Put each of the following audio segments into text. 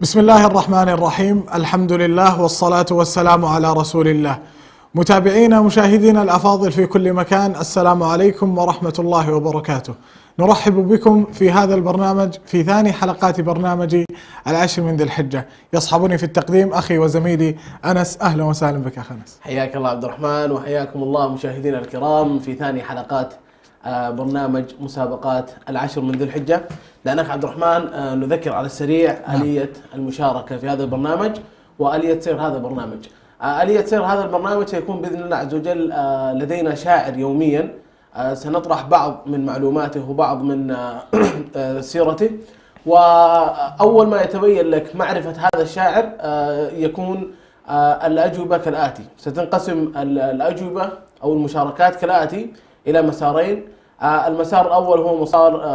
بسم الله الرحمن الرحيم. الحمد لله والصلاة والسلام على رسول الله. متابعينا مشاهدينا الأفاضل في كل مكان، السلام عليكم ورحمة الله وبركاته. نرحب بكم في هذا البرنامج في ثاني حلقات برنامج العشر من ذي الحجة. يصحبني في التقديم أخي وزميلي أنس. أهلا وسهلا بك أخي أنس. حياك الله عبد الرحمن وحياكم الله مشاهدينا الكرام في ثاني حلقات برنامج مسابقات العشر من ذي الحجة. دعنا عبد الرحمن نذكر على السريع آلية المشاركة في هذا البرنامج وآلية سير هذا البرنامج. آلية سير هذا البرنامج سيكون بإذن الله عز وجل لدينا شاعر يوميا سنطرح بعض من معلوماته وبعض من سيرته، وأول ما يتبين لك معرفة هذا الشاعر يكون الأجوبة كالآتي. ستنقسم الأجوبة أو المشاركات كالآتي إلى مسارين. المسار الأول هو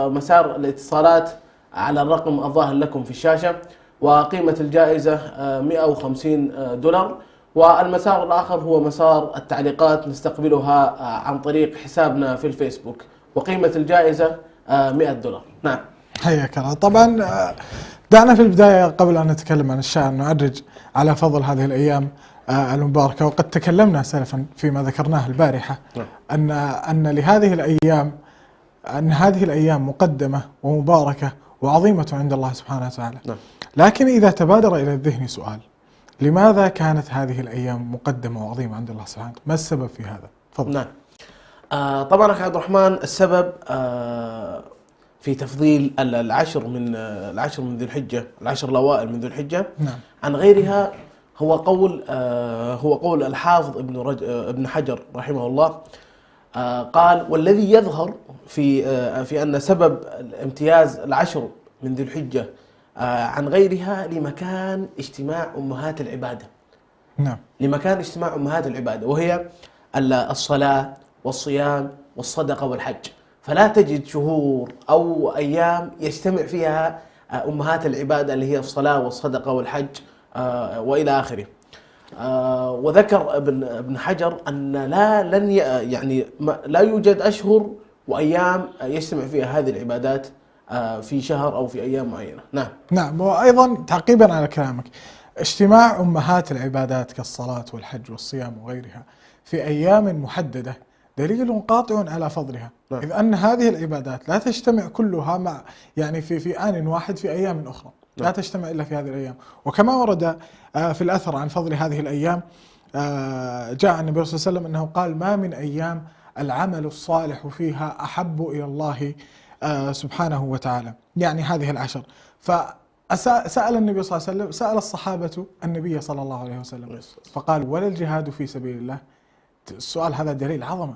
مسار الاتصالات على الرقم الظاهر لكم في الشاشة، وقيمة الجائزة $150. والمسار الآخر هو مسار التعليقات نستقبلها عن طريق حسابنا في الفيسبوك، وقيمة الجائزة $100. نعم. حياك الله. طبعا دعنا في البداية قبل أن نتكلم عن الشاعر نعرج على فضل هذه الأيام المباركة، وقد تكلمنا سلفا فيما ذكرناه البارحة أن لهذه الأيام هذه الأيام مقدمة ومباركة وعظيمة عند الله سبحانه وتعالى. لكن إذا تبادر إلى الذهن سؤال: لماذا كانت هذه الأيام مقدمة وعظيمة عند الله سبحانه وتعالى؟ ما السبب في هذا؟ تفضل. نعم. طبعا أخي عبد الرحمن، السبب في تفضيل العشر من ذي الحجة، العشر الأوائل من ذي الحجة عن غيرها هو قول الحافظ ابن حجر رحمه الله. قال: والذي يظهر في أن سبب امتياز العشر من ذي الحجة عن غيرها لمكان اجتماع أمهات العبادة. نعم. لمكان اجتماع أمهات العبادة، وهي الصلاة والصيام والصدقة والحج. فلا تجد شهور أو أيام يجتمع فيها أمهات العبادة اللي هي الصلاة والصدقة والحج وإلى آخره. وذكر ابن حجر أن لا يوجد أشهر وأيام يجتمع فيها هذه العبادات في شهر أو في أيام معينة. نعم. وأيضا تعقيبا على كلامك، اجتماع أمهات العبادات كالصلاة والحج والصيام وغيرها في أيام محددة دليل قاطع على فضلها. إذ أن هذه العبادات لا تجتمع كلها في آن واحد في أيام أخرى، لا تجتمع إلا في هذه الأيام. وكما ورد في الأثر عن فضل هذه الأيام، جاء عن النبي صلى الله عليه وسلم أنه قال: ما من أيام العمل الصالح فيها أحب إلى الله سبحانه وتعالى، يعني هذه العشر. فسأل النبي صلى الله عليه وسلم، سأل الصحابة النبي صلى الله عليه وسلم فقال: ولا الجهاد في سبيل الله؟ السؤال هذا دليل عظمة،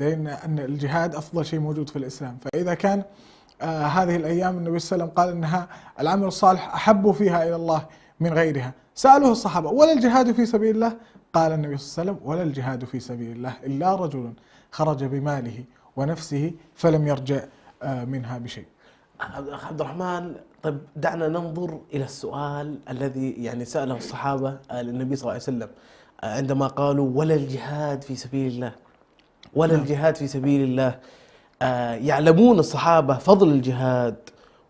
لأن أن الجهاد أفضل شيء موجود في الإسلام. فإذا كان هذه الأيام النبي صلى الله عليه وسلم قال إنها العمل الصالح أحب فيها إلى الله من غيرها، سألوه الصحابة: ولا الجهاد في سبيل الله؟ قال النبي صلى الله عليه وسلم: ولا الجهاد في سبيل الله إلا رجل خرج بماله ونفسه فلم يرجع منها بشيء. عبد الرحمن، طيب دعنا ننظر إلى السؤال الذي سأله الصحابة للنبي صلى الله عليه وسلم عندما قالوا: ولا الجهاد في سبيل الله، ولا الجهاد في سبيل الله. يعلمون الصحابة فضل الجهاد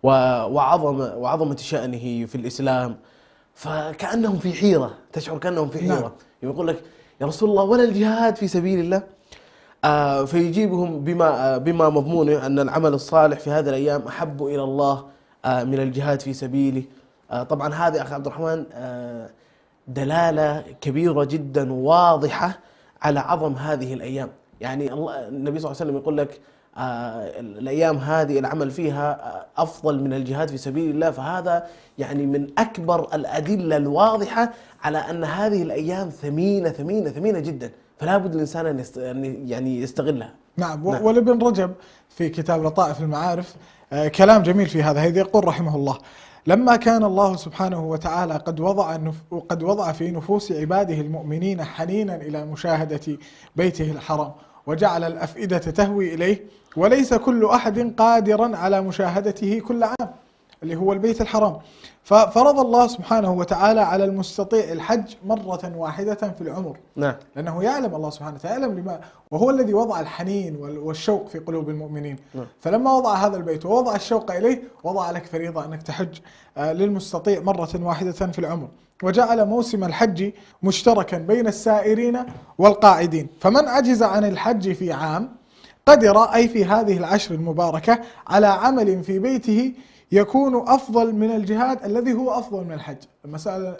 وعظمة شأنه في الإسلام، فكأنهم في حيرة، تشعر كأنهم في حيرة. يقول لك: يا رسول الله، ولا الجهاد في سبيل الله؟ فيجيبهم بما مضمونه أن العمل الصالح في هذه الأيام أحب إلى الله من الجهاد في سبيله. طبعا هذه أخي عبد الرحمن دلالة كبيرة جدا واضحة على عظم هذه الأيام. يعني النبي صلى الله عليه وسلم يقول لك الأيام هذه العمل فيها أفضل من الجهاد في سبيل الله، فهذا يعني من أكبر الأدلة الواضحة على أن هذه الأيام ثمينة ثمينة ثمينة جدا، فلا بد الإنسان أن يعني يستغلها. نعم. ولابن رجب في كتاب لطائف المعارف كلام جميل في هذا. يقول رحمه الله: لما كان الله سبحانه وتعالى قد وضع في نفوس عباده المؤمنين حنينا إلى مشاهدة بيته الحرام، وجعل الأفئدة تهوي إليه، وليس كل أحد قادرا على مشاهدته كل عام، اللي هو البيت الحرام، ففرض الله سبحانه وتعالى على المستطيع الحج مرة واحدة في العمر. نعم. لأنه يعلم الله سبحانه وتعالى لما، وهو الذي وضع الحنين والشوق في قلوب المؤمنين. نعم. فلما وضع هذا البيت ووضع الشوق إليه، وضع لك فريضة أنك تحج للمستطيع مرة واحدة في العمر، وجعل موسم الحج مشتركا بين السائرين والقاعدين، فمن عجز عن الحج في عام قدر، أي في هذه العشر المباركة، على عمل في بيته يكون أفضل من الجهاد الذي هو أفضل من الحج. لما سأل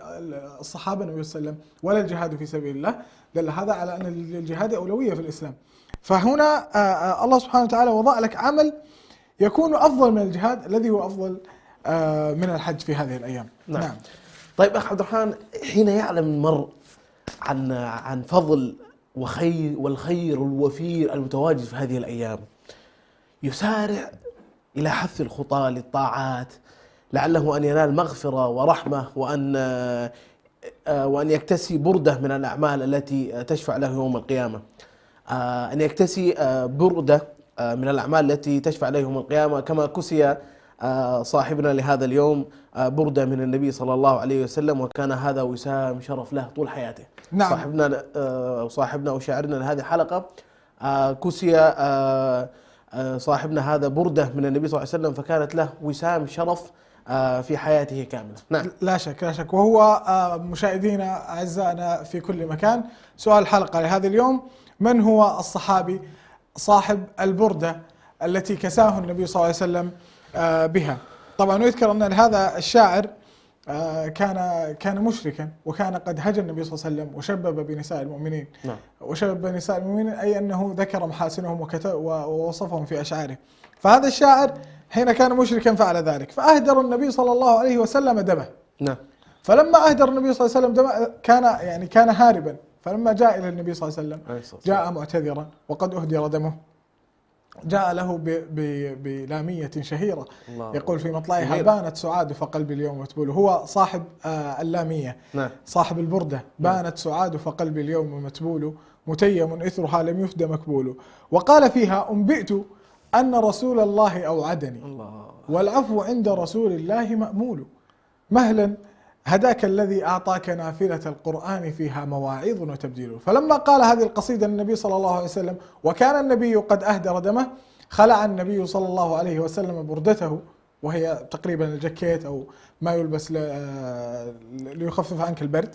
الصحابة النبي صلى الله عليه وسلم: ولا الجهاد في سبيل الله؟ دل هذا على أن الجهاد أولوية في الإسلام. فهنا الله سبحانه وتعالى وضع لك عمل يكون أفضل من الجهاد الذي هو أفضل من الحج في هذه الأيام. نعم. طيب أخ عبد الرحمن، حين يعلم المرء عن فضل والخير الوفير المتواجد في هذه الأيام، يسارع إلى حث الخطى للطاعات، لعله أن ينال مغفرة ورحمة، وأن يكتسي بردة من الأعمال التي تشفع له يوم القيامة، أن يكتسي بردة من الأعمال التي تشفع له يوم القيامة، كما كسي صاحبنا لهذا اليوم بردة من النبي صلى الله عليه وسلم، وكان هذا وسام شرف له طول حياته. نعم. صاحبنا وشاعرنا لهذه الحلقة كسي صاحبنا هذا بردة من النبي صلى الله عليه وسلم، فكانت له وسام شرف في حياته كاملة. نعم. لا شك لا شك. وهو مشاهدينا أعزائنا في كل مكان، سؤال الحلقة لهذا اليوم: من هو الصحابي صاحب البردة التي كساه النبي صلى الله عليه وسلم بها؟ طبعا يذكر أن هذا الشاعر كان مشركا، وكان قد هجى النبي صلى الله عليه وسلم وشبب بنساء المؤمنين. نعم. وشبب بنساء المؤمنين أي أنه ذكر محاسنهم ووصفهم في أشعاره. فهذا الشاعر حين كان مشركا فعل ذلك، فأهدر النبي صلى الله عليه وسلم دمه. نعم. فلما أهدر النبي صلى الله عليه وسلم دمه كان هاربا، فلما جاء إلى النبي صلى الله عليه وسلم جاء معتذرا وقد أهدر دمه، جاء له بلامية شهيرة يقول في مطلعها: بانت سعاد فقلبي اليوم متبول. هو صاحب اللامية. نعم. صاحب البردة: بانت سعاد فقلبي اليوم متبول، متيم إثرها لم يفد مكبول. وقال فيها: أنبئت أن رسول الله أوعدني، والعفو عند رسول الله مأمول، مهلا هداك الذي أعطاك نافلة القرآن فيها مواعظ وتبديل. فلما قال هذه القصيدة للنبي صلى الله عليه وسلم وكان النبي قد أهدر دمه، خلع النبي صلى الله عليه وسلم بردته، وهي تقريبا الجاكيت أو ما يلبس ليخفف عنك البرد.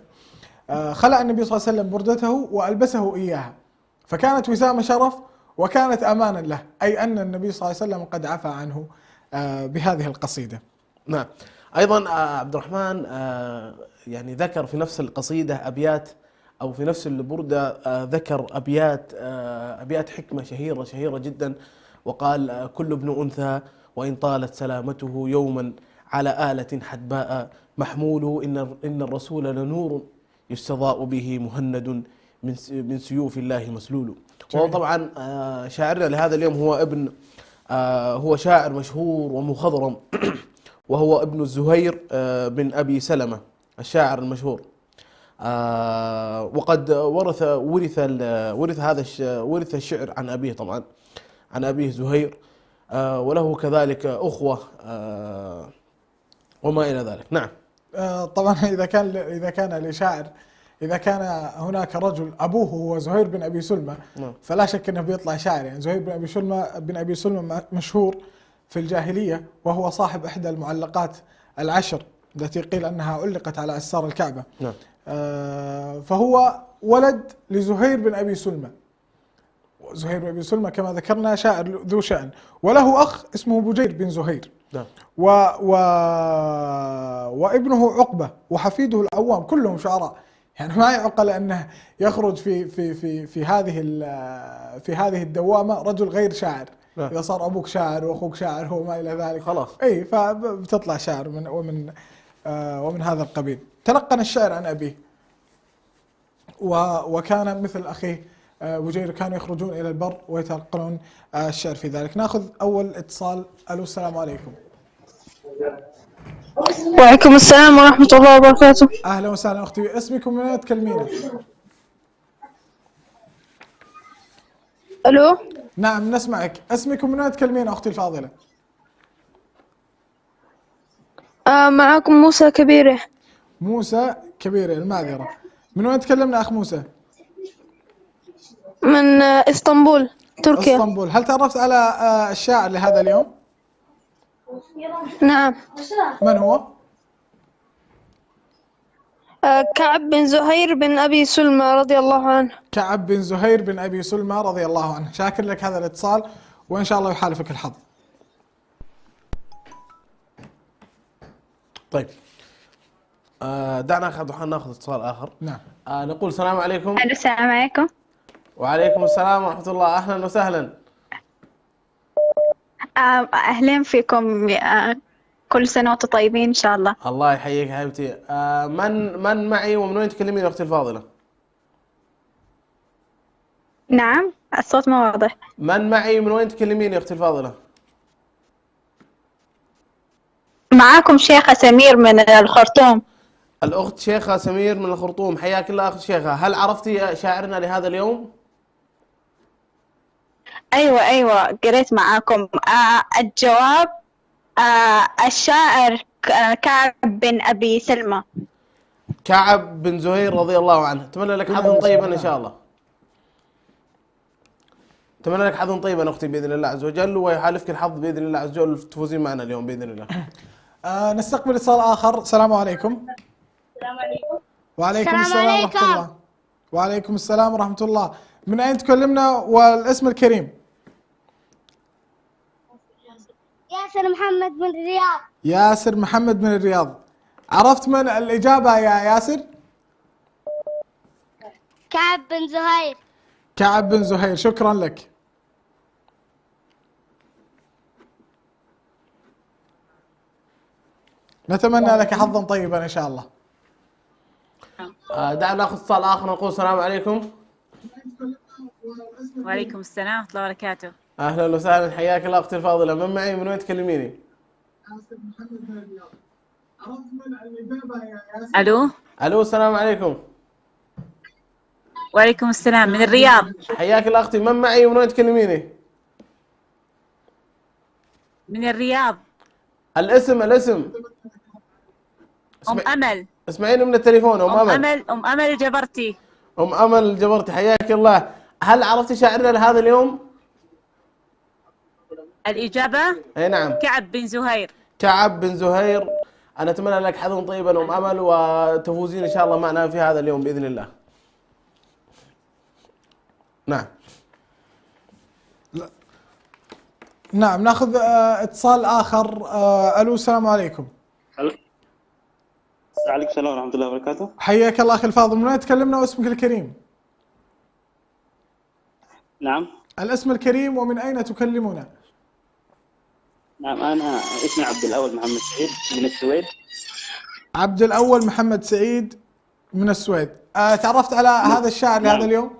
خلع النبي صلى الله عليه وسلم بردته وألبسه إياها، فكانت وسام شرف وكانت أمانا له، أي أن النبي صلى الله عليه وسلم قد عفى عنه بهذه القصيدة. نعم. أيضا عبد الرحمن يعني ذكر في نفس القصيدة أبيات، أو في نفس البردة ذكر أبيات حكمة شهيرة جدا، وقال: كل ابن أنثى وإن طالت سلامته يوما على آلة حدباء محمول، إن الرسول لنور يستضاء به مهند من سيوف الله مسلول. وهو طبعا شاعرنا لهذا اليوم هو شاعر مشهور ومخضرم، وهو ابن الزهير بن أبي سلمة الشاعر المشهور، وقد ورث الشعر عن أبيه، طبعا عن أبيه زهير، وله كذلك أخوة وما إلى ذلك. نعم. طبعا إذا كان هناك رجل أبوه هو زهير بن أبي سلمة، فلا شك أنه بيطلع شاعر. يعني زهير بن أبي سلمة مشهور في الجاهلية، وهو صاحب إحدى المعلقات العشر التي قيل أنها علقت على أستار الكعبة. نعم. فهو ولد لزهير بن أبي سلمة. زهير بن أبي سلمى كما ذكرنا شاعر ذو شأن، وله أخ اسمه بجير بن زهير، نعم. وابنه عقبة وحفيده العوام، كلهم شعراء. يعني ما يعقل أنه يخرج في هذه الدوامة رجل غير شاعر. نعم. إذا صار أبوك شاعر وأخوك شاعر وما إلى ذلك خلاص. أي فبتطلع شاعر ومن هذا القبيل. تلقن الشعر عن أبيه، وكان مثل أخيه بجير كانوا يخرجون إلى البر ويتلقنون الشعر في ذلك. ناخذ أول اتصال. ألو السلام عليكم. وعليكم السلام ورحمة الله وبركاته. أهلا وسهلا أختي، اسمكم من وين تكلمينا؟ ألو. نعم نسمعك، اسمكم من وين تكلمين أختي الفاضلة؟ معكم موسى كبيرة. موسى كبيرة، المعذرة. من وين تكلمنا أخ موسى؟ من إسطنبول تركيا. اسطنبول. هل تعرفت على الشاعر لهذا اليوم؟ نعم. من هو؟ كعب بن زهير بن أبي سلمى رضي الله عنه. كعب بن زهير بن أبي سلمى رضي الله عنه. شاكر لك هذا الاتصال وإن شاء الله يحالفك الحظ. طيب دعنا ناخذ اتصال آخر. نعم. نقول السلام عليكم. ألو السلام عليكم. وعليكم السلام ورحمة الله، أهلا وسهلا. أهلا فيكم. كل سنة وأنتم طيبين إن شاء الله. الله يحييك يا حبيبتي. من معي ومن وين تكلمين أختي الفاضلة؟ نعم الصوت ما واضح. من معي ومن وين تكلمين يا أختي الفاضلة؟ معاكم شيخة سمير من الخرطوم. الأخت شيخة سمير من الخرطوم، حياك الله أخت شيخة. هل عرفتي شاعرنا لهذا اليوم؟ أيوة قريت معاكم. الجواب الشاعر كعب بن أبي سلمى. كعب بن زهير رضي الله عنه. أتمنى لك حظا طيبا إن شاء الله. أتمنى لك حظا طيبا أختي بإذن الله عز وجل، ويحالفك الحظ بإذن الله عز وجل تفوزين معنا اليوم بإذن الله. نستقبل اتصال آخر. السلام عليكم. السلام عليكم. وعليكم السلام ورحمة الله. وعليكم السلام ورحمة الله. من أين تكلمنا والاسم الكريم؟ ياسر محمد من الرياض. ياسر محمد من الرياض. عرفت من الإجابة يا ياسر؟ كعب بن زهير. كعب بن زهير، شكرا لك. نتمنى لك حظا طيبا إن شاء الله. دعنا ناخذ اتصال آخر. نقول السلام عليكم. وعليكم السلام ورحمة الله وبركاته. أهلا وسهلا، حياك الله أختي الفاضلة. من معي من وين تكلميني؟ ألو. ألو السلام عليكم. وعليكم السلام من الرياض. حياك الله أختي. من معي ومن وين تكلميني؟ من الرياض. الاسم. أم أمل. اسمعيني من التليفون. أم أمل الجبرتي. أم أمل الجبرتي، حياك الله. هل عرفتي شاعرنا لهذا اليوم؟ الإجابة أي نعم. كعب بن زهير. كعب بن زهير. أنا أتمنى لك حظا طيبا أم أمل، وتفوزين إن شاء الله معنا في هذا اليوم بإذن الله. نعم. نعم ناخذ اتصال آخر. ألو السلام عليكم. وعليكم السلام ورحمة الله وبركاته. حياك الله أخي الفاضل. من وين تكلمنا واسمك الكريم؟ نعم. الاسم الكريم ومن أين تكلمنا؟ نعم أنا اسمي عبد الأول محمد سعيد من السويد. عبد الأول محمد سعيد من السويد. تعرفت على هذا الشاعر نعم. لهذا اليوم؟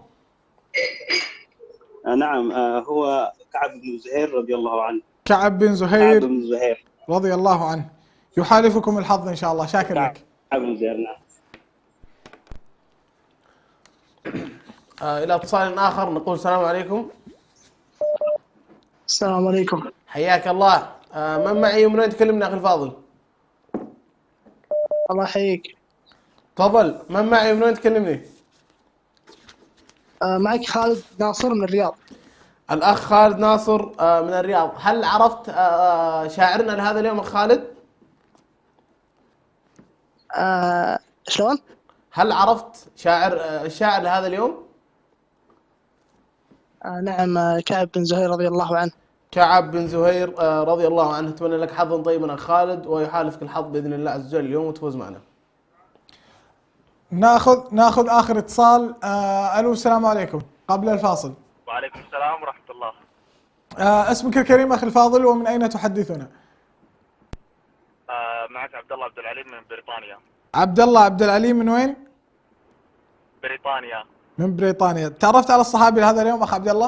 نعم هو كعب بن زهير رضي الله عنه. كعب بن كعب زهير بن زهير رضي الله عنه. يحالفكم الحظ إن شاء الله. شاكر لك. كعب بن زهير. نعم. إلى اتصال آخر. نقول السلام عليكم. السلام عليكم. حياك الله. من معي ومن وين تكلمنا أخي الفاضل؟ الله يحييك. تفضل. من معي ومن وين تكلمني؟ معك خالد ناصر من الرياض. الأخ خالد ناصر من الرياض. هل عرفت شاعرنا لهذا اليوم أخ خالد؟ شلون؟ هل عرفت الشاعر لهذا اليوم؟ نعم، كعب بن زهير رضي الله عنه. كعب بن زهير رضي الله عنه. أتمنى لك حظا طيبا أخ خالد، ويحالفك الحظ بإذن الله عز وجل اليوم وتفوز معنا. ناخذ آخر اتصال. ألو، السلام عليكم قبل الفاصل. وعليكم السلام ورحمة الله. اسمك الكريم أخي الفاضل، ومن أين تحدثنا؟ معك عبد الله عبد العليم من بريطانيا. عبد الله عبد العليم من وين؟ بريطانيا. من بريطانيا. تعرفت على الصحابي هذا اليوم أخ عبد الله؟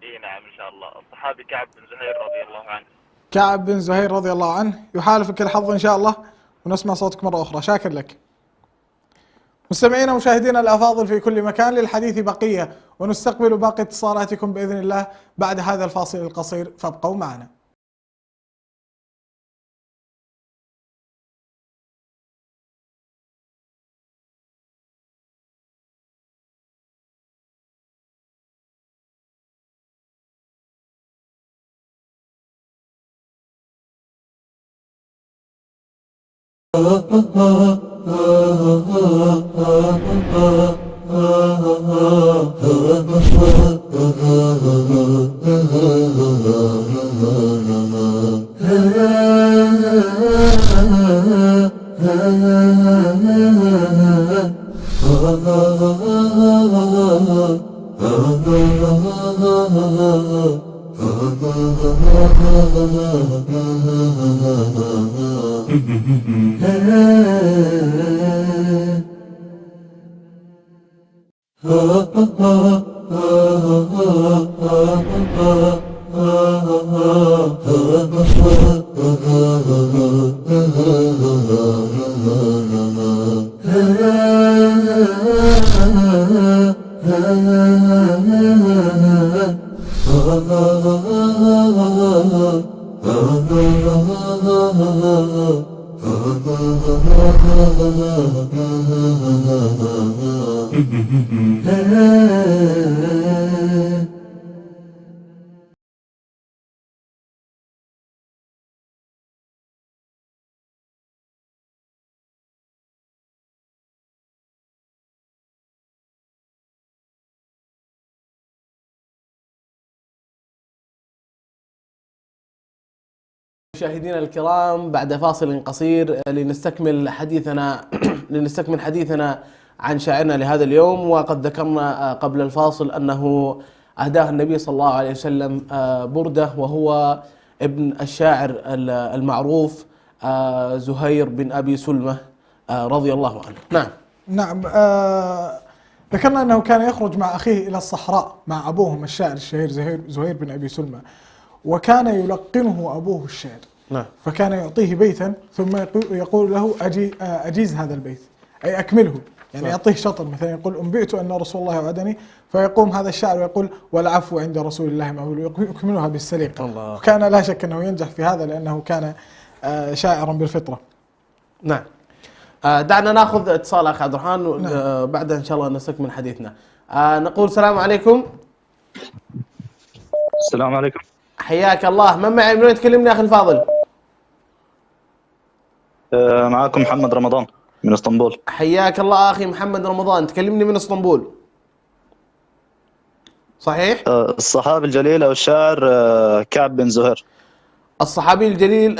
اي نعم ان شاء الله. الصحابي كعب بن زهير رضي الله عنه. كعب بن زهير رضي الله عنه. يحالفك الحظ إن شاء الله، ونسمع صوتك مرة أخرى. شاكر لك. مستمعينا ومشاهدينا الأفاضل في كل مكان، للحديث بقية، ونستقبل باقي اتصالاتكم بإذن الله بعد هذا الفاصل القصير، فابقوا معنا. مشاهدينا الكرام، بعد فاصل قصير لنستكمل حديثنا عن شاعرنا لهذا اليوم. وقد ذكرنا قبل الفاصل أنه أهداه النبي صلى الله عليه وسلم بردة، وهو ابن الشاعر المعروف زهير بن أبي سلمة رضي الله عنه. نعم. ذكرنا أنه كان يخرج مع أخيه إلى الصحراء مع أبوهم الشاعر الشهير زهير بن أبي سلمة، وكان يلقنه أبوه الشعر. نعم. فكان يعطيه بيتا ثم يقول له أجيز هذا البيت، أي أكمله. يعني يعطيه شطر، مثلا يقول أنبئت أن رسول الله وعدني، فيقوم هذا الشاعر ويقول والعفو عند رسول الله مأمول، يكملها بالسليقة. وكان لا شك أنه ينجح في هذا لأنه كان شاعرا بالفطرة. نعم. دعنا ناخذ اتصال أخ عبد الرحمن. نعم. بعدها إن شاء الله نستكمل حديثنا. نقول السلام عليكم. السلام عليكم. حياك الله. من معي؟ من وين تكلمني أخي الفاضل؟ معكم محمد رمضان من اسطنبول. حياك الله أخي محمد رمضان، تكلمني من اسطنبول صحيح؟ الصحابي الجليل أو الشاعر كعب بن زهير. الصحابي الجليل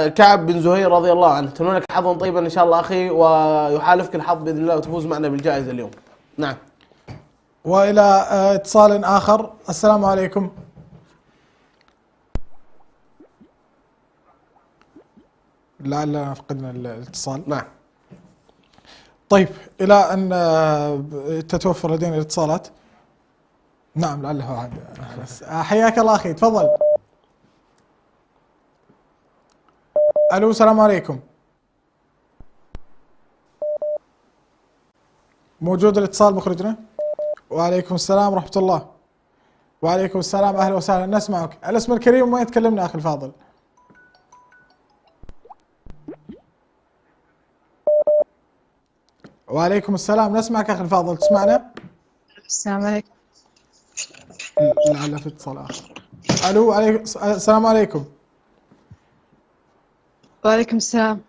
كعب بن زهير رضي الله عنه. أتمنى لك حظا طيبا إن شاء الله أخي، ويحالفك الحظ بإذن الله وتفوز معنا بالجائزة اليوم. نعم. وإلى اتصال آخر. السلام عليكم. لعلنا فقدنا الاتصال. نعم. طيب، إلى أن تتوفر لدينا الاتصالات. نعم، لعله عاد. حياك الله أخي، تفضل. ألو، السلام عليكم. موجود الاتصال مخرجنا؟ وعليكم السلام ورحمة الله. وعليكم السلام، أهلا وسهلا، نسمعك. الاسم الكريم وين تكلمنا أخي الفاضل؟ وعليكم السلام، نسمعك أخي الفاضل، تسمعنا؟ السلام عليكم. لعل في اتصال آخر. ألو، السلام عليكم. وعليكم السلام.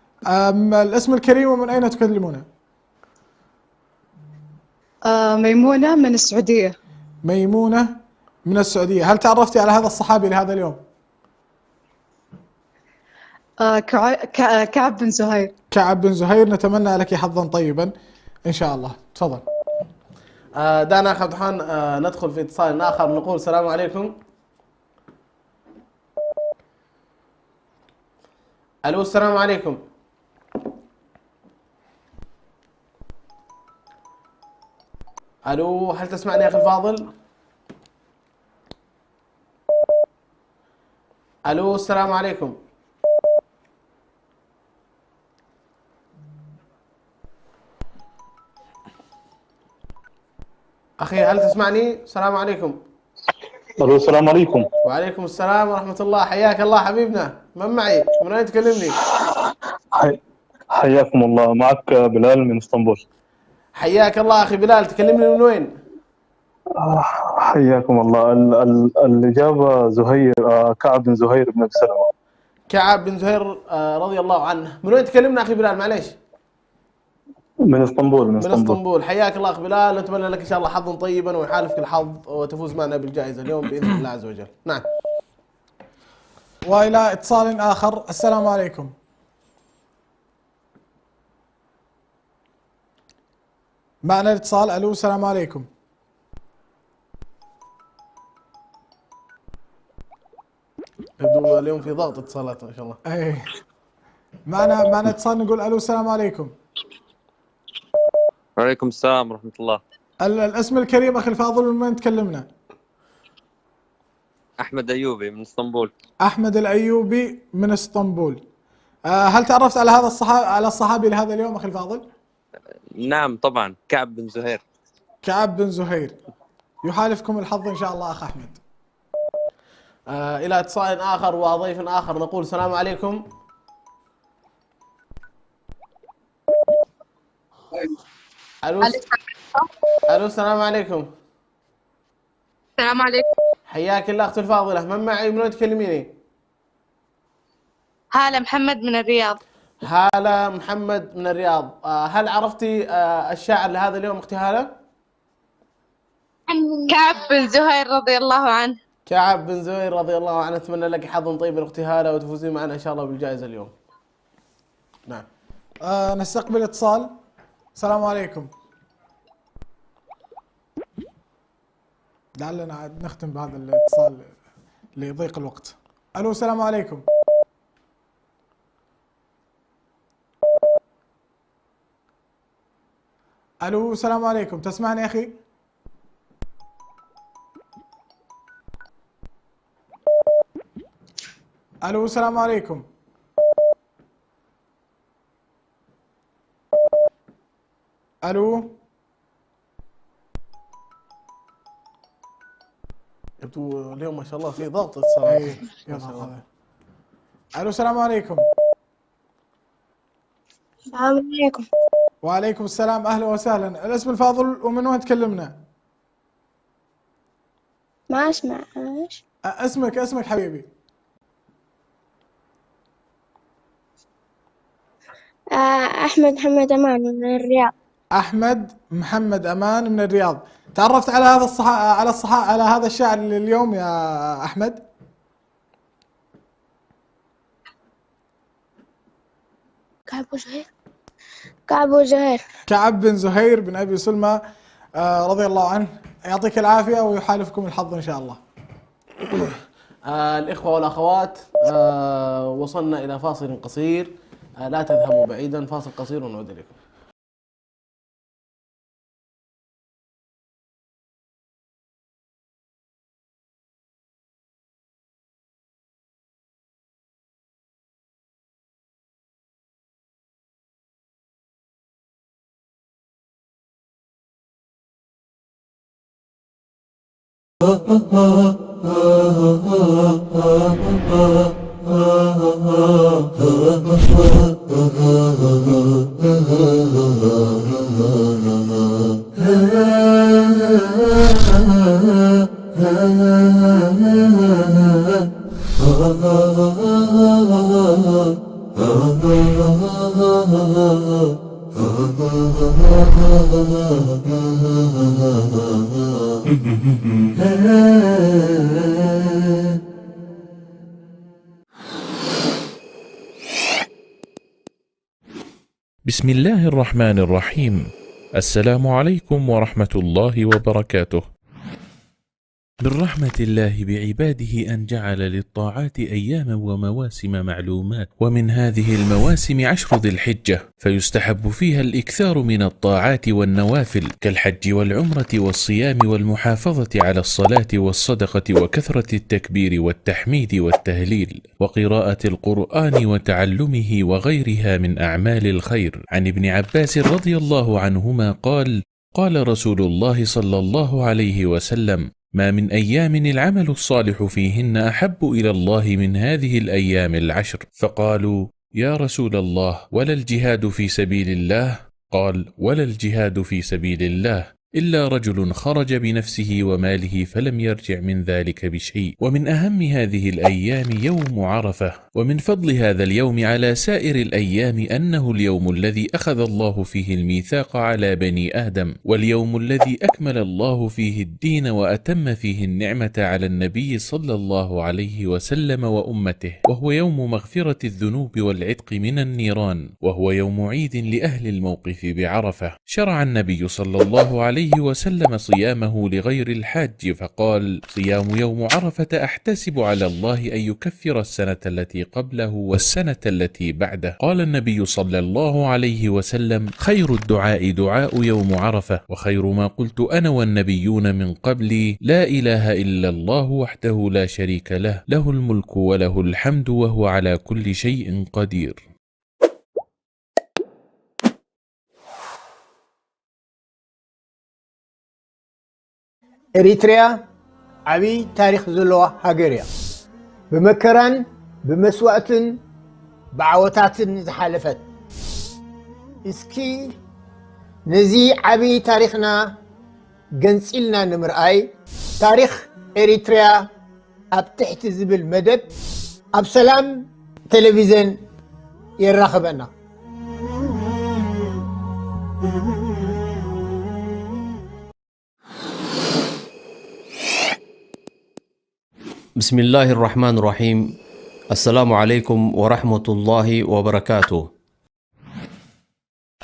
الاسم الكريم ومن أين تكلمون؟ ميمونة من السعودية. ميمونة من السعودية. هل تعرفتي على هذا الصحابي لهذا اليوم؟ كعب بن زهير. كعب بن زهير، نتمنى لك حظا طيبا إن شاء الله. تفضل. دعنا أخ عبد الرحمن ندخل في اتصال آخر، نقول السلام عليكم. ألو السلام عليكم. ألو هل تسمعني يا أخي الفاضل؟ ألو السلام عليكم. أخي هل تسمعني؟ السلام عليكم. الو السلام عليكم. وعليكم السلام ورحمة الله، حياك الله حبيبنا. من معي؟ من أين تكلمني؟ حياكم الله، معك بلال من اسطنبول. حياك الله أخي بلال، تكلمني من وين؟ حياكم الله. الإجابة زهير، كعب بن زهير بن أبي سلمة. كعب بن زهير رضي الله عنه. من وين تكلمنا أخي بلال معليش؟ من اسطنبول. من اسطنبول. حياك الله أخي بلال، نتمنى لك إن شاء الله حظا طيبا ويحالفك الحظ وتفوز معنا بالجائزة اليوم بإذن الله عز وجل. نعم. وإلى اتصال آخر. السلام عليكم. معنا الاتصال. ألو السلام عليكم. يبدو اليوم في ضغط اتصالات ما شاء الله. اي معنا اتصال، نقول ألو السلام عليكم. وعليكم السلام ورحمة الله. الاسم الكريم أخي الفاضل، من وين تكلمنا؟ أحمد أيوبي من اسطنبول. أحمد الأيوبي من اسطنبول. هل تعرفت على هذا الصحابي لهذا اليوم أخي الفاضل؟ نعم طبعا، كعب بن زهير. كعب بن زهير، يحالفكم الحظ إن شاء الله أخ أحمد. إلى اتصال آخر وضيف آخر، نقول السلام عليكم. ألو السلام عليكم. السلام عليكم. حياك الله أختي الفاضلة، من معي؟ من وين تكلميني؟ هالة محمد من الرياض. هالة محمد من الرياض. هل عرفتي الشاعر لهذا اليوم أختي هالة؟ كعب بن زهير رضي الله عنه. كعب بن زهير رضي الله عنه، أتمنى لك حظا طيبا أختي هالة وتفوزين معنا إن شاء الله بالجائزة اليوم. نعم. نستقبل اتصال. السلام عليكم. لعلنا عاد نختم بهذا الاتصال لضيق الوقت. ألو السلام عليكم. ألو السلام عليكم، تسمعني يا أخي؟ ألو السلام عليكم. ألو. يبدو اليوم ما شاء الله في ضغط اتصالات. ألو السلام عليكم. السلام عليكم. وعليكم السلام، أهلا وسهلا. الاسم الفاضل ومن وين تكلمنا؟ ما اسمعش. اسمك حبيبي. أحمد محمد أمان من الرياض. أحمد محمد أمان من الرياض. تعرفت على على هذا الشاعر اليوم يا أحمد؟ كعب بن زهير. كعب بن زهير. كعب بن زهير بن أبي سلمى رضي الله عنه. يعطيك العافية ويحالفكم الحظ إن شاء الله. الإخوة والأخوات، وصلنا إلى فاصل قصير، لا تذهبوا بعيدا، فاصل قصير ونعود إليكم. بسم الله الرحمن الرحيم. السلام عليكم ورحمة الله وبركاته. من رحمة الله بعباده أن جعل للطاعات أياما ومواسم معلومات، ومن هذه المواسم 10 ذي الحجة، فيستحب فيها الإكثار من الطاعات والنوافل كالحج والعمرة والصيام والمحافظة على الصلاة والصدقة وكثرة التكبير والتحميد والتهليل وقراءة القرآن وتعلمه وغيرها من أعمال الخير. عن ابن عباس رضي الله عنهما قال: قال رسول الله صلى الله عليه وسلم: ما من أيام العمل الصالح فيهن أحب إلى الله من هذه الأيام 10. فقالوا: يا رسول الله، ولا الجهاد في سبيل الله؟ قال: ولا الجهاد في سبيل الله إلا رجل خرج بنفسه وماله فلم يرجع من ذلك بشيء. ومن أهم هذه الأيام يوم عرفة. ومن فضل هذا اليوم على سائر الأيام أنه اليوم الذي أخذ الله فيه الميثاق على بني آدم، واليوم الذي أكمل الله فيه الدين وأتم فيه النعمة على النبي صلى الله عليه وسلم وأمته، وهو يوم مغفرة الذنوب والعتق من النيران، وهو يوم عيد لأهل الموقف بعرفة. شرع النبي صلى الله عليه وسلم صيامه لغير الحاج، فقال: صيام يوم عرفة أحتسب على الله أن يكفر السنة التي قبله والسنة التي بعده. قال النبي صلى الله عليه وسلم: خير الدعاء دعاء يوم عرفة، وخير ما قلت أنا والنبيون من قبلي لا إله إلا الله وحده لا شريك له، له الملك وله الحمد وهو على كل شيء قدير. إريتريا عبي تاريخ زلوة هاجريا بمكران بمسوأة بعوتات زحالفت. اسكي نزي عبي تاريخنا جنسيلنا نمرأي تاريخ إريتريا أب تحت زبل مدب أب سلام تلفزيون يراخبنا. بسم الله الرحمن الرحيم. السلام عليكم ورحمة الله وبركاته.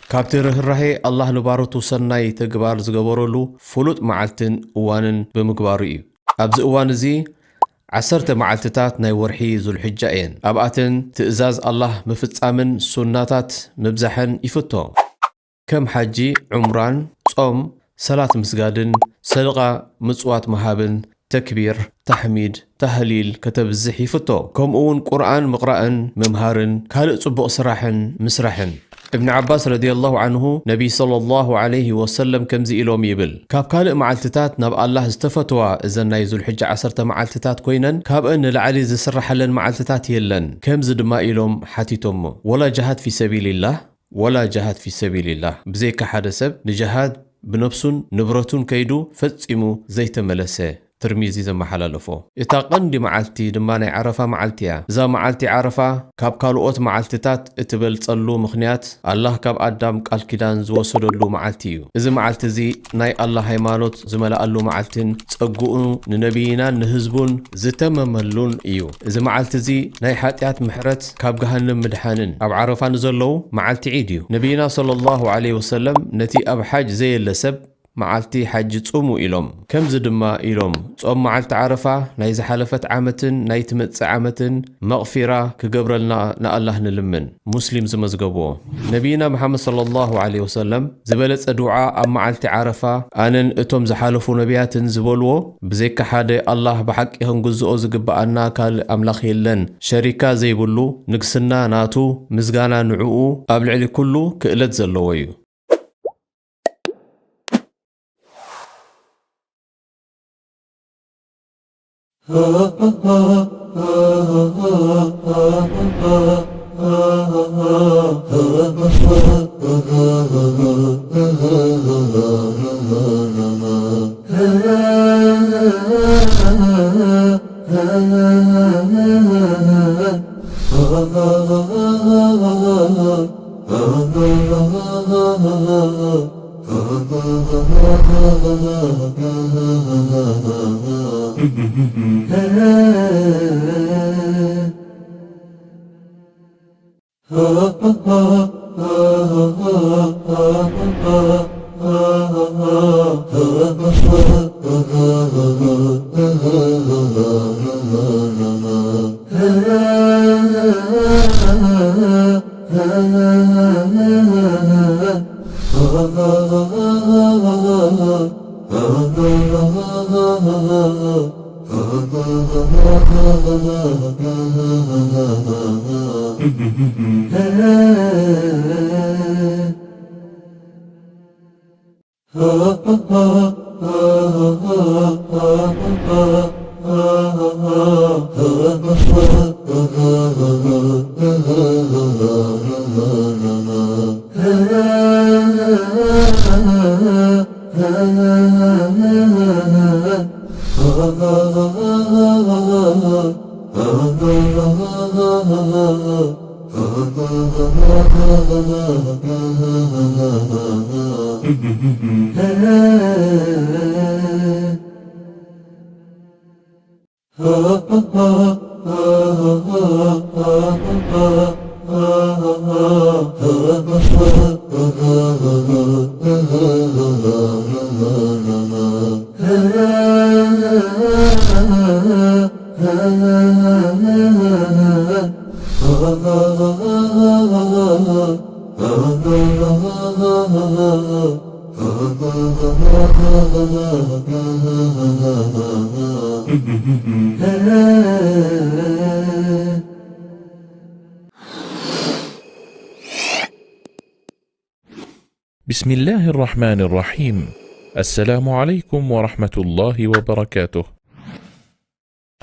كابتن رهي الله نبارته سناي تجبار زجبرلو فلوت معلتن وانن بمجباري. أبز وان زي 10 معلتات ناي ورحي ذو الحجين. أبعتن تأزاز الله مفتامن سناتات مبزحن يفتو. كم حجي عمران صوم صلاة مسجدن صدقة مصوات مهابن تكبير تحميد تهليل كتب الزحي فتو كم اون قرآن مقرأن ممهارن كالق صبق سراحن مسرحن. ابن عباس رضي الله عنه نبي صلى الله عليه وسلم كمزي إلوم يبل كاب كالق معلتتات نب الله استفتوا إذن نايزو الحجة 10 معلتتات كوينن كاب ان العلي زسرح لن معلتتات يلن كمز دما إلوم حتيتم ولا جهاد في سبيل الله ولا جهاد في سبيل الله بزيك حدثب لجهاد بنفسون نبرتون كيدو فتسمو زيت ملسه ترميزي زي محلالفو إتا قندي معلتي دماني عرفة معلتيا زا معلتي عرفة كاب كالوات معلتتات اتبل تصلو مخنيات الله كاب قدام قال كيدان زوصدلو معلتيو إذا معلت زي ناي الله هيمانوت زملا قالو معلتين تصقؤو ننبينا نهزبون زتمملون إيو إذا معلت زي ناي حاتيات محرت كاب جهنم مدحانن أب عرفة نزلو معلتي عيديو نبينا صلى الله عليه وسلم نتي أب حاج زي اللسب معلتي حج تصوموا إلهم كم زدما إلهم تصوم معلت عرفة نايز حلفت عامة نايت متس عامة مغفرة كجبر لنا الله نلمن مسلم زمزقبوه نبينا محمد صلى الله عليه وسلم زبلت دعاء أم معلت عرفة أنن اتم زحالفوا نبيات زبولو بزيك حدا الله بحقهم جزء زقبأنا كال أملاخ يلن شركة زي بلو نقصنا ناتو مزقانا نعوو قبل علي كله كقلت زلويو بسم الله الرحمن الرحيم. السلام عليكم ورحمة الله وبركاته.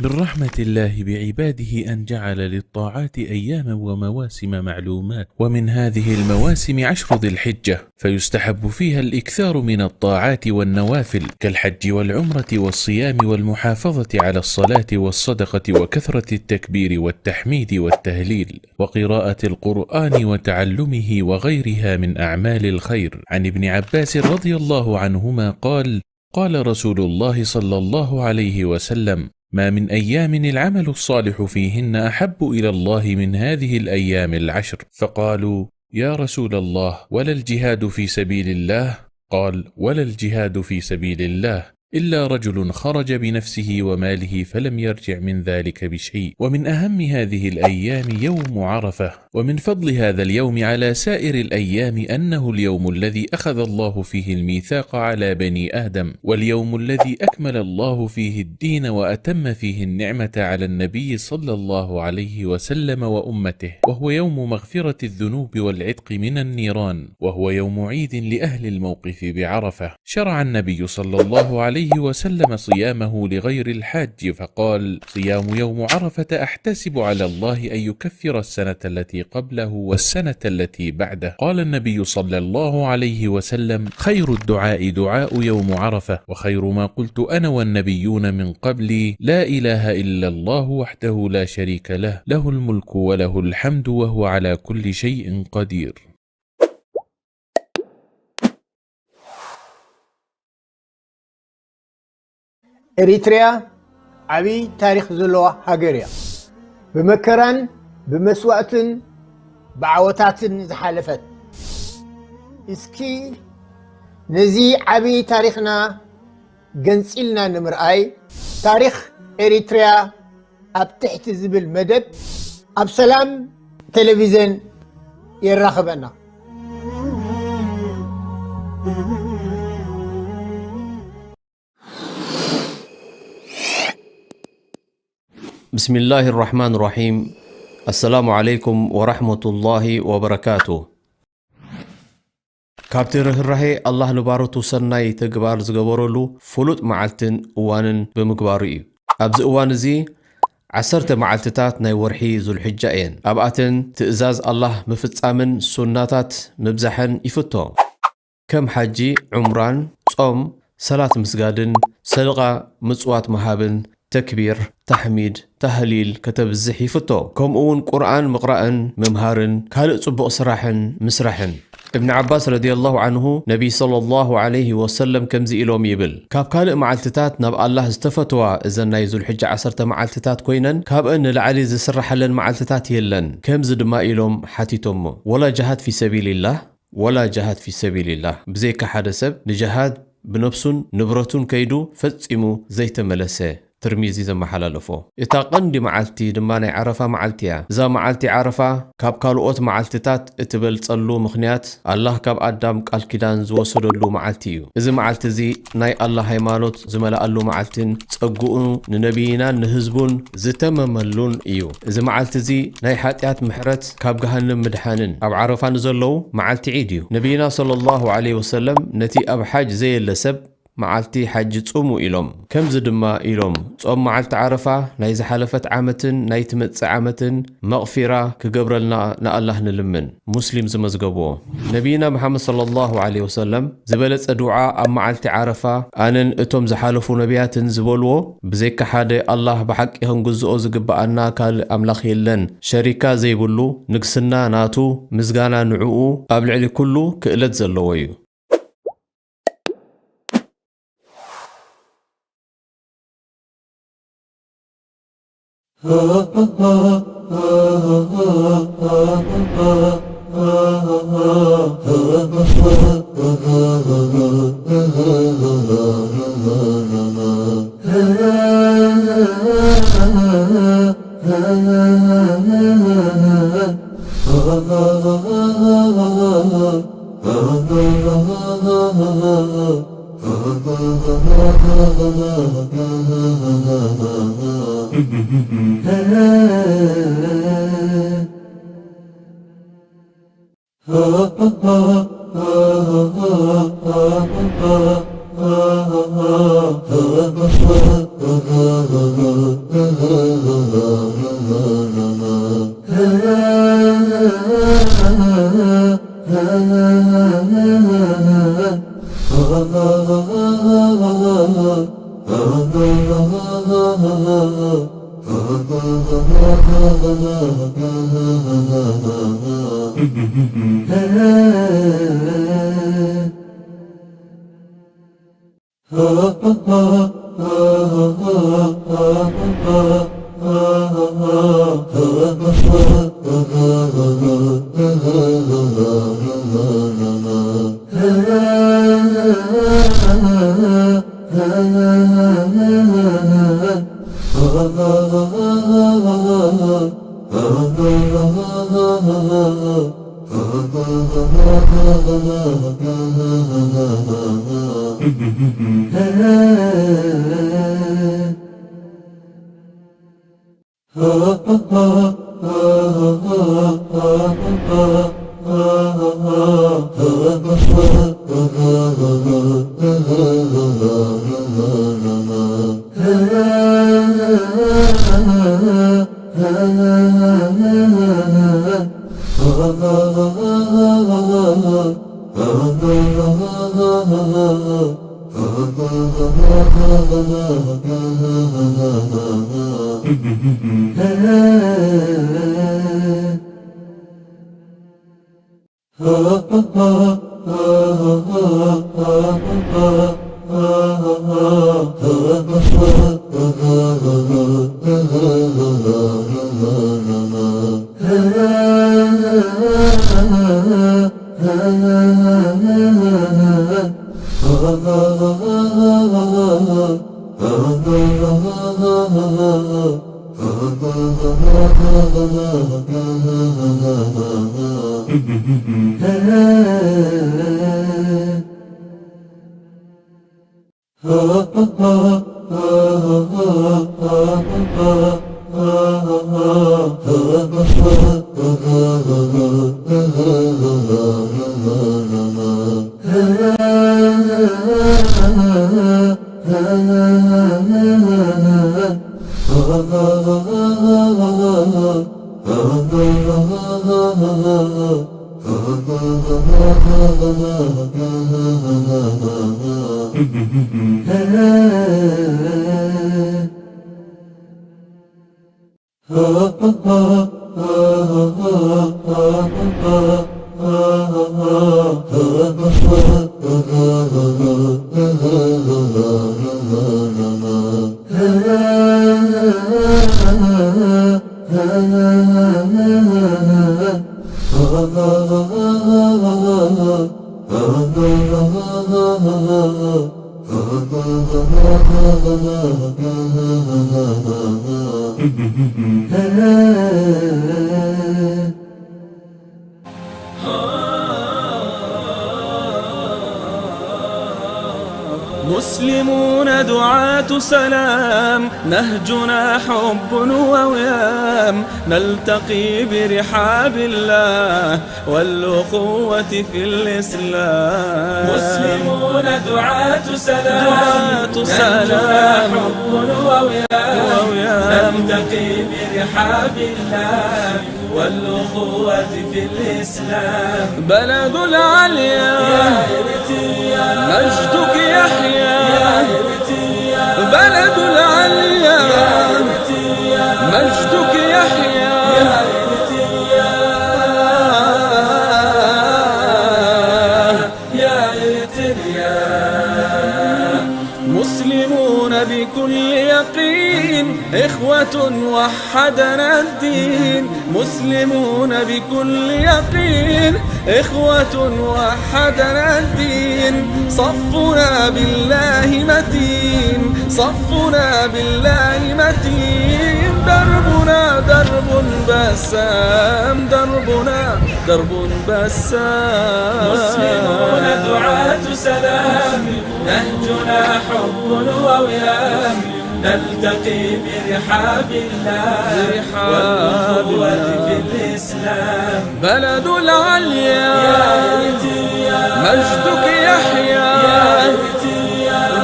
من رحمة الله بعباده أن جعل للطاعات أياما ومواسم معلومات، ومن هذه المواسم 10 ذي الحجة، فيستحب فيها الإكثار من الطاعات والنوافل كالحج والعمرة والصيام والمحافظة على الصلاة والصدقة وكثرة التكبير والتحميد والتهليل وقراءة القرآن وتعلمه وغيرها من أعمال الخير. عن ابن عباس رضي الله عنهما قال: قال رسول الله صلى الله عليه وسلم: ما من أيام العمل الصالح فيهن أحب إلى الله من هذه الأيام 10. فقالوا: يا رسول الله، ولا الجهاد في سبيل الله؟ قال: ولا الجهاد في سبيل الله إلا رجل خرج بنفسه وماله فلم يرجع من ذلك بشيء. ومن أهم هذه الأيام يوم عرفة. ومن فضل هذا اليوم على سائر الأيام أنه اليوم الذي أخذ الله فيه الميثاق على بني آدم، واليوم الذي أكمل الله فيه الدين وأتم فيه النعمة على النبي صلى الله عليه وسلم وأمته، وهو يوم مغفرة الذنوب والعتق من النيران، وهو يوم عيد لأهل الموقف بعرفة. شرع النبي صلى الله عليه وسلم صيامه لغير الحاج، فقال: صيام يوم عرفة أحتسب على الله أن يكفر السنة التي قبله والسنة التي بعده. قال النبي صلى الله عليه وسلم: خير الدعاء دعاء يوم عرفة، وخير ما قلت أنا والنبيون من قبلي لا إله إلا الله وحده لا شريك له، له الملك وله الحمد وهو على كل شيء قدير. إريتريا عبي تاريخ زلوة هاجريا بمكران بمسوأة بعوتات زحالفت. اسكي نزي عبي تاريخنا جنسيلنا نمرأي تاريخ إريتريا أب تحت زبل مدب أب سلام تلفزيون يراخبنا. بسم الله الرحمن الرحيم. السلام عليكم ورحمة الله وبركاته. كابتن رهي الله نبارو سناي تجبار زجبرلو فلوت معلتن وانن بمجباري. أبز وان زي 10 معلتات ناي ورحي ذو الحجين. أبعتن تأزاز الله مفتامن سناتات مبزحن يفتو. كم حجي عمران صوم صلاة مسجدن صدقة مصوات مهابن تكبير تحميد تهليل كتبزح يفتو كمون قرآن مقرأن ممهارن كالق صبق سراحن مسرحن ابن عباس رضي الله عنه نبي صلى الله عليه وسلم كمزي إلوم يبل كاب كالق معلتتات نب الله استفتوا إذن نايزو الحجة 10 معلتتات كوينن كاب أن العلي زسرح لن معلتتات يلن كمزي دما إلوم حتيتم ولا جهاد في سبيل الله ولا جهاد في سبيل الله بزيك حدثب لجهاد بنفسن نبرتون كيدو فتسمو زيت ملسه ترميزي زما حلالفو اتا قندي معلتي دماني عرفة معلتيا زا معلتي عرفة كاب كالوت معلتتات اتبل تصلو مخنيات الله كاب قدام قال كيدان زوسدلو معلتيو اذا معلت زي ناي الله هيمانوت زملا الله معلتين تصقو ننبينا نهزبون زتمملون ايو اذا معلت زي ناي حاتيات محرت كاب جهنم مدحانن اب عرفة نزلو معلتي عيديو نبينا صلى الله عليه وسلم نتي اب حاج زي اللسب معلتي حج تصوموا إلهم كم زدما إلهم تصوم معلت عرفة نايز حلفت عامتن نايت متس عامتن مغفرة كجبرلنا الله نلمن مسلم زمزقبوه نبينا محمد صلى الله عليه وسلم زبلت دعاء معلت عرفة أنن اتم زحالفوا نبيات زبولو بزيك حدا الله بحقهم جزء زقبأنا كال أملاخ يلن شركة زي بلو نقسنا ناتو مزقانا نعوو قبل علي كله كقلت زلويو مسلمون دعاة سلام، نهجنا حب ووئام، نلتقي برحاب الله والأخوة في الإسلام. مسلمون دعاة سلام، نهجنا حب ووئام، نلتقي برحاب الله والأخوة في الإسلام. بلد العليا مجدك يحيى، بلد العليا مجدك يحيى، يا إريتريا. مسلمون بكل يقين إخوة وحدنا الدين، مسلمون بكل يقين إخوة وحدنا الدين. صفنا بالله متين، صفنا بالله متين. دربنا درب بسام، دربنا درب بسام. مسلمون دعاة سلام، نهجنا حب ووئام، نلتقي برحاب الله والأخوة في الإسلام. بلد العليا مجدك يحيى،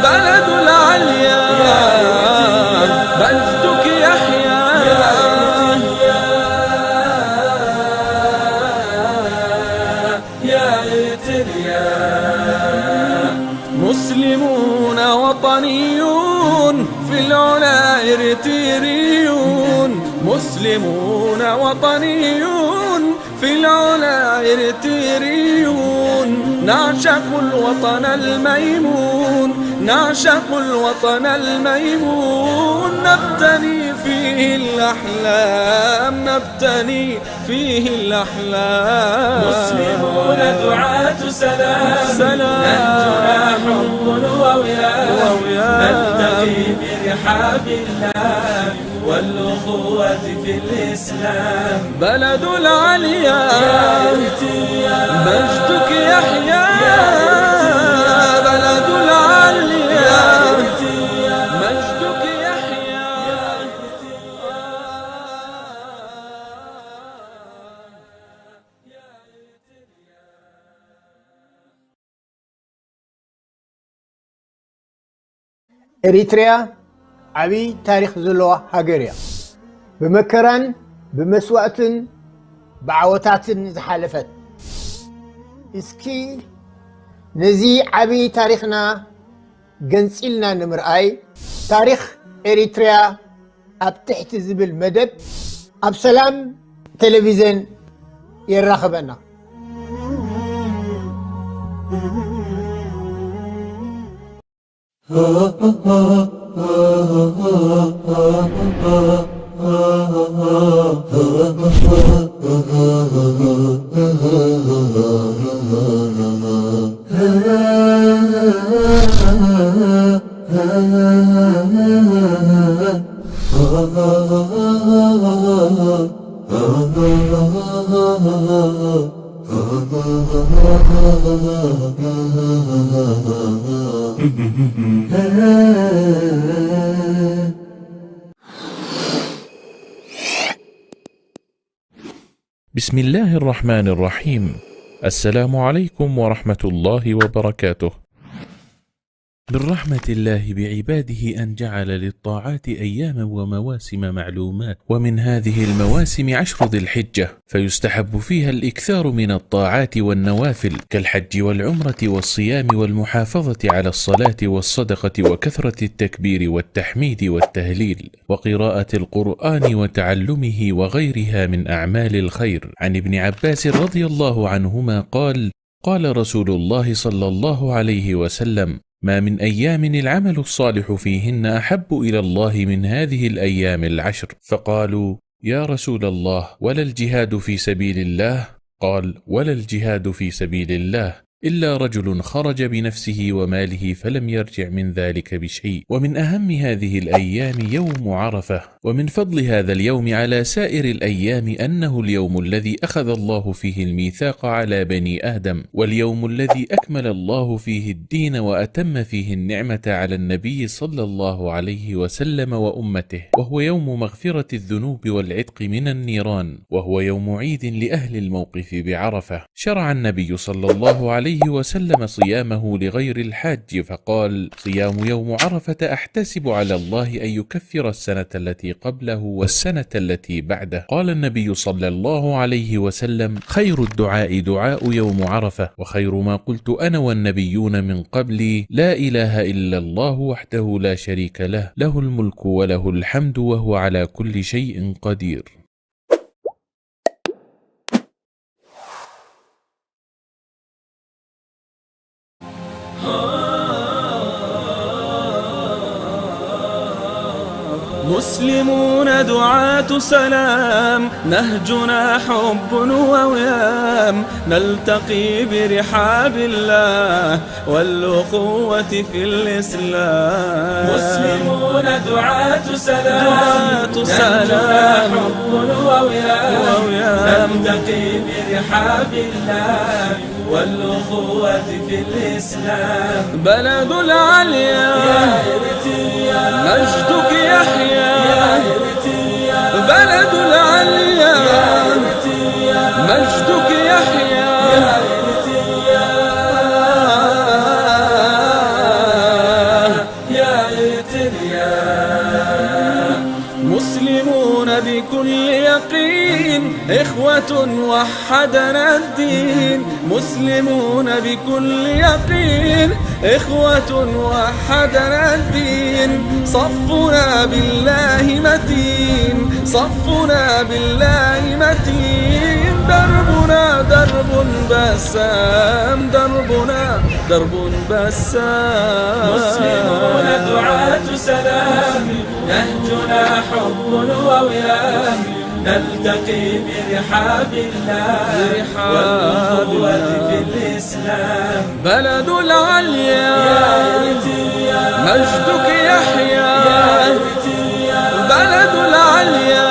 بلد العليا مجدك يحيى، يا إريتريا. مسلمون وطنيون في العلا إريتريون، مسلمون وطنيون في العلا إريتريون. نعشق الوطن الميمون، نعشق الوطن الميمون. نبتني فيه الأحلام، نبتني فيه الأحلام. مسلمون دعاة سلام، نهجنا حب ووئام، نلتقي برحاب الله والأخوة في الإسلام. بلد العليا مجدك يحيى، بلد العليا مجدك يحيى. إريتريا عبي تاريخ زلوة هاجريا، بمكران بمسوأة بعوتات زحالفت. اسكي نزي عبي تاريخنا جنسيلنا نمرأي تاريخ إريتريا أب تحت زبل مدب أب سلام تلفزيون يراخبنا. بسم الله الرحمن الرحيم. السلام عليكم ورحمة الله وبركاته. من رحمة الله بعباده أن جعل للطاعات أياما ومواسم معلومات، ومن هذه المواسم 10 ذي الحجة، فيستحب فيها الإكثار من الطاعات والنوافل كالحج والعمرة والصيام والمحافظة على الصلاة والصدقة وكثرة التكبير والتحميد والتهليل وقراءة القرآن وتعلمه وغيرها من أعمال الخير. عن ابن عباس رضي الله عنهما قال: قال رسول الله صلى الله عليه وسلم: ما من أيام العمل الصالح فيهن أحب إلى الله من هذه الأيام 10. فقالوا: يا رسول الله، ولا الجهاد في سبيل الله؟ قال: ولا الجهاد في سبيل الله إلا رجل خرج بنفسه وماله فلم يرجع من ذلك بشيء. ومن أهم هذه الأيام يوم عرفة. ومن فضل هذا اليوم على سائر الأيام أنه اليوم الذي أخذ الله فيه الميثاق على بني آدم، واليوم الذي أكمل الله فيه الدين وأتم فيه النعمة على النبي صلى الله عليه وسلم وأمته، وهو يوم مغفرة الذنوب والعتق من النيران، وهو يوم عيد لأهل الموقف بعرفة. شرع النبي صلى الله عليه وسلم صيامه لغير الحاج، فقال: صيام يوم عرفة أحتسب على الله أن يكفر السنة التي قبله والسنة التي بعده. قال النبي صلى الله عليه وسلم: خير الدعاء دعاء يوم عرفة، وخير ما قلت أنا والنبيون من قبلي لا إله إلا الله وحده لا شريك له، له الملك وله الحمد وهو على كل شيء قدير. مسلمون دعاة سلام، نهجنا حب ووئام، نلتقي برحاب الله والأخوة في الإسلام. مسلمون دعاة سلام، نهجنا حب ووئام، نلتقي برحاب الله والأخوة في الإسلام. بلد العليا مجدك يحيى، بلد العليا مجدك يحيى، يا إريتريا. مسلمون بكل يقين إخوة وحدنا الدين، مسلمون بكل يقين إخوة وحدنا الدين. صفنا بالله متين، صفنا بالله متين. دربنا درب بسام، دربنا درب بسام. مسلمون دعاة سلام، نهجنا حب ووئام، نلتقي برحاب الله والأخوة في الإسلام. بلد العليا مجدك يحيى، بلد العليا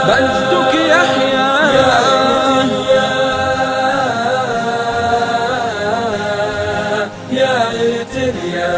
مجدك يحيى، يا إريتريا.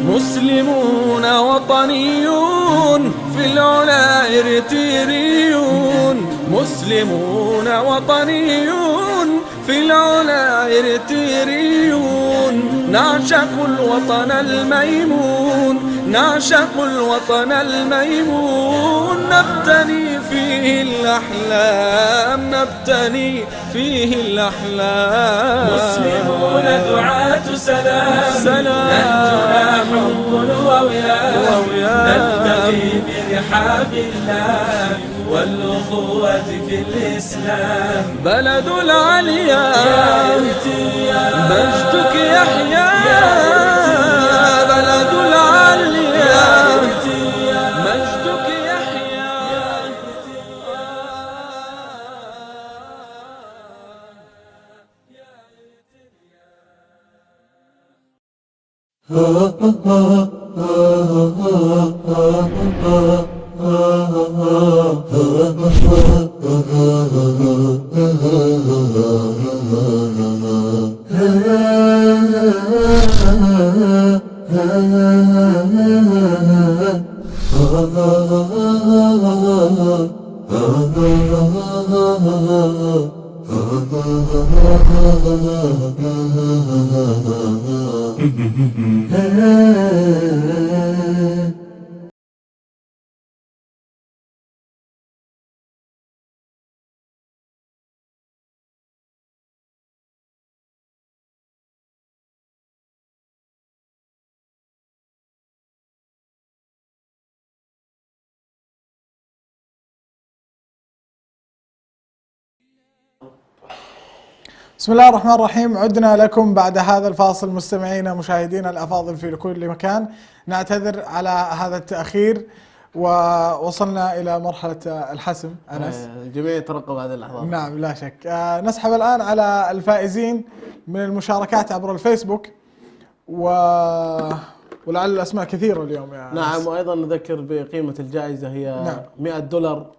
مسلمون وطنيون في العلا إريتريون، مسلمون وطنيون في العلا إريتريون. نعشق الوطن الميمون، نعشق الوطن الميمون. نبتني فيه الأحلام، نبتني فيه الأحلام. مسلمون دعاة سلام، نهجنا حب ووئام، نلتقي برحاب الله والأخوة في الإسلام. بلد العليا مجدك يحيى، بلد العليا مجدك يحيى. بسم الله الرحمن الرحيم. عدنا لكم بعد هذا الفاصل مستمعينا مشاهدينا الأفاضل في كل مكان. نعتذر على هذا التأخير ووصلنا إلى مرحلة الحسم. أنس الجميع يترقب هذه اللحظات. نعم لا شك. نسحب الآن على الفائزين من المشاركات عبر الفيسبوك ولعل الأسماء كثيرة اليوم يا نعم أنس. وأيضا نذكر بقيمة الجائزة هي نعم. $100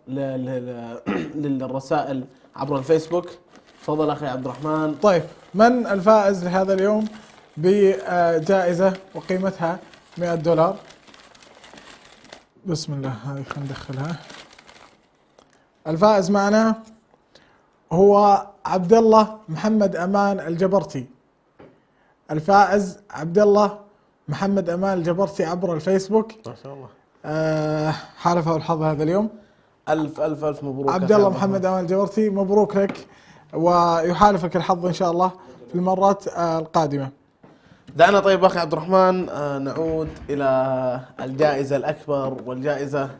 للرسائل عبر الفيسبوك. تفضل أخي عبد الرحمن. طيب من الفائز لهذا اليوم بجائزة وقيمتها $100؟ بسم الله، هذه خلينا ندخلها. الفائز معنا هو عبد الله محمد أمان الجبرتي. الفائز عبد الله محمد أمان الجبرتي عبر الفيسبوك. ما شاء الله. حالفه الحظ هذا اليوم. ألف ألف ألف مبروك عبد الله محمد أمان الجبرتي، مبروك لك ويحالفك الحظ إن شاء الله في المرات القادمة. دعنا طيب أخي عبد الرحمن نعود إلى الجائزة الأكبر والجائزة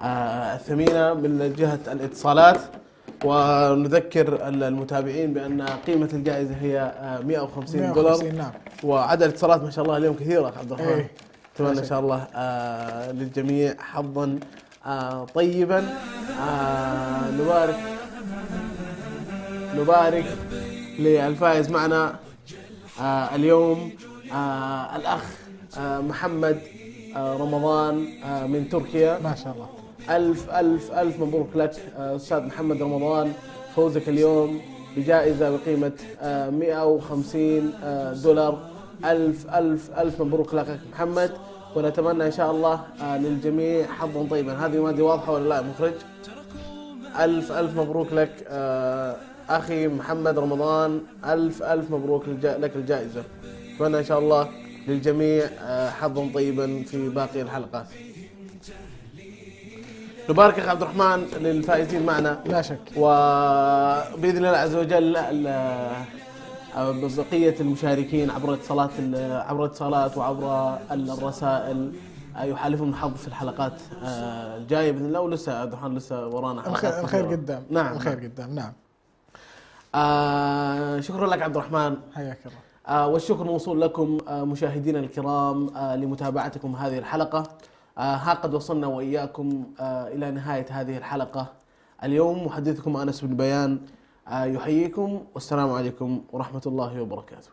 الثمينة من جهة الاتصالات، ونذكر المتابعين بأن قيمة الجائزة هي $150. نعم. وعدد الاتصالات ما شاء الله اليوم كثير أخي عبد الرحمن. أتمنى إن شاء الله للجميع حظا طيبا. نبارك للفائز معنا اليوم الأخ محمد رمضان من تركيا. ما شاء الله. ألف ألف ألف مبروك لك أستاذ محمد رمضان، فوزك اليوم بجائزة بقيمة $150. ألف ألف ألف مبروك لك محمد، ونتمنى إن شاء الله للجميع حظا طيبا. هذه مادة واضحة ولا لا مخرج؟ ألف ألف مبروك لك أخي محمد رمضان، ألف ألف مبروك لك الجائزة. أتمنى إن شاء الله للجميع حظا طيبا في باقي الحلقات. نبارك أخي عبد الرحمن للفائزين معنا لا شك، وبإذن الله عز وجل بقية المشاركين عبر الاتصالات وعبر الرسائل يحالفهم الحظ في الحلقات الجاية بإذن الله. ولسه عبد الرحمن لسه ورانا حلقات الخير قدام. نعم الخير قدام. نعم. شكرا لك عبد الرحمن، حياك الله. والشكر موصول لكم مشاهدينا الكرام لمتابعتكم هذه الحلقة. ها قد وصلنا وإياكم إلى نهاية هذه الحلقة اليوم. محدثكم أنس بن بيان يحييكم، والسلام عليكم ورحمة الله وبركاته.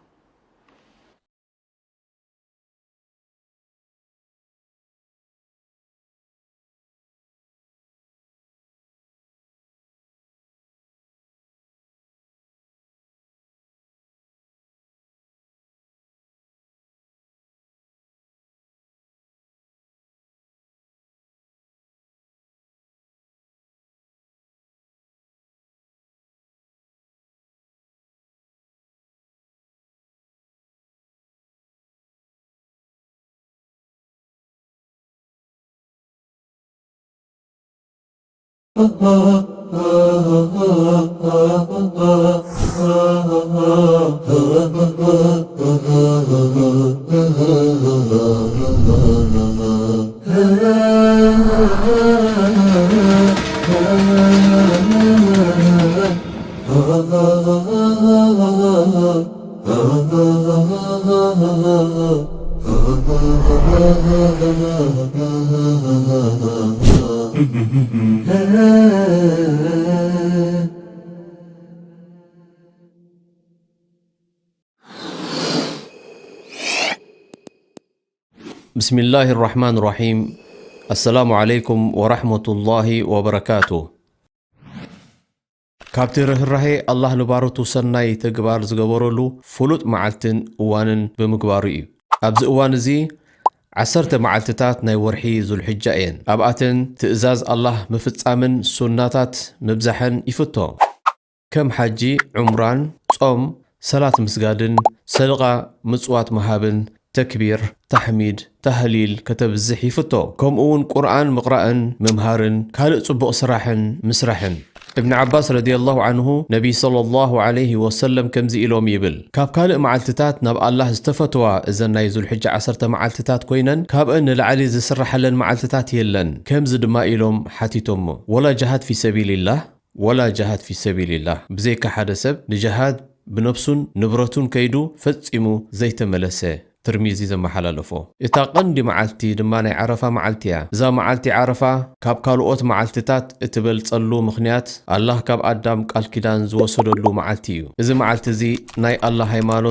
بسم الله الرحمن الرحيم. السلام عليكم ورحمة الله وبركاته. كابتن رهي الله لبارو سناي تقبار زغبرولو فلوت معلتن وانن بمقباري أبز اوان زي عسرت معلتتات ناي ورحي ذو الحجائين أبقاتن تئزاز الله مفتامن سناتات مبزحن يفتو ከም ሓጂ ዑምራን ጾም ሰላት ምስጋድን ሰደቃ ምጽዋት መሃብን ተክቢር ተሕሚድ ተህሊል ከተብዝሕ ይፍቶ ከምኡውን ቁርአን ምቕራእን ምምሃርን ካልእ ጽቡቕ ስራሕን ምስራሕን ابن عباس رضي الله عنه نبي صلى الله عليه وسلم كم زي إلوم يبل كاب كالق معلتتات ناب الله استفتوا إذن نايزو الحجة 10 معلتتات كوينن كاب أن العلي زي سرح لن معلتتات يلن كم زد ما إلوم حتيتم ولا جهاد في سبيل الله ولا جهاد في سبيل الله بزيك حدثب لجهاد بنفسون نبرتون كيدو فتسمو زي تملسه ترميزي زي ما حلالفو اتاقندي معلتي دماني عرفة معلتيا زا معلتي عرفة كاب كالوات معلتتات اتبل تصلو مخنيات الله كاب قدام قال كيدان زوسدلو معلتيو اذا معلت زي ناي الله هيمانوت